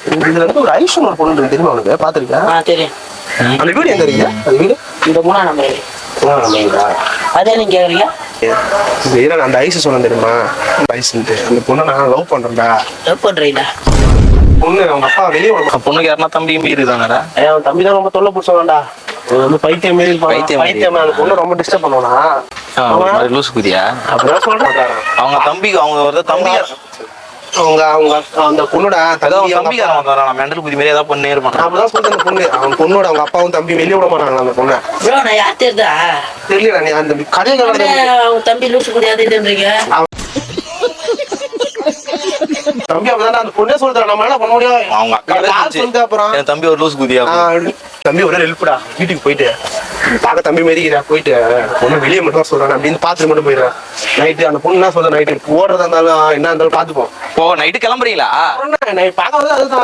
இதுல இருந்து ஒரு ஐஷன் ஒரு பொண்ணு இருக்கு, தெரியுமா உனக்கு? பாத்திருக்கேன். தெரியும். அந்த வீடு எங்க இருக்கு? அந்த வீடு இந்த 3ஆம் நம்பர். அதே நீங்க கேக்குறீங்க. அந்த ஐஸ் சொன்ன தெரியுமா? அந்த ஐஸ்ன்ட்டு அந்த பொண்ணை நான் லவ் பண்றேன்டா. லவ் பண்றீங்களா? பொண்ணு அவங்க அப்பா வெளியே பொண்ணுக்கு யாருன்னா தம்பி இருக்குதாங்கடா. அவன் தம்பி தான் ரொம்ப தொல்லை பிடிச்சவன்டா. வந்து பைத்தியம் மாரி பைத்தியம். அந்த பொண்ணு ரொம்ப டிஸ்டர்ப் பண்ணுவானா? லூசு குதியா அப்படிதான் சொல்றேன். அவங்க தம்பிக்கு அவங்க ஒரு தம்பி அவங்க அவங்க அந்த பொண்ணோட தம்பிக்காரன் மெண்டல் குதி மாதிரி ஏதாவது பண்ணே இருப்பான். அப்படிதான் சொல்றேன். அந்த பொண்ணு அவன் பொண்ணோட அவங்க அப்பாவும் தம்பி வெளியே விட மாட்டாங்க அந்த பொண்ணை. நான் யார் தெரியுதா? தெரியல. நீ அந்த கதையை அவங்க தம்பி லூசு குடியாதுன்றீங்க. தம்பி அப்படிதான் அந்த பொண்ணே சொல்றான். நம்ம என்ன பண்ண முடியும்? அவங்க அக்கா சொல்லிட்டு அப்புறம் என் தம்பி ஒரு லூசு குதியா. தம்பி ஒரு ஹெல்ப்டா, வீட்டுக்கு போயிட்டு பார்க்க தம்பி மாரிக்கிறா, போயிட்டு பொண்ணு வெளியே மட்டும் சொல்றான் அப்படின்னு பாத்துட்டு மட்டும் போயிடுறேன். நைட்டு அந்த பொண்ணு என்ன சொல்ற, நைட்டு ஓடுறதா இருந்தாலும் என்ன இருந்தாலும் பாத்துப்போம். நைட்டு கிளம்புறீங்களா? பார்க்க அதுதான்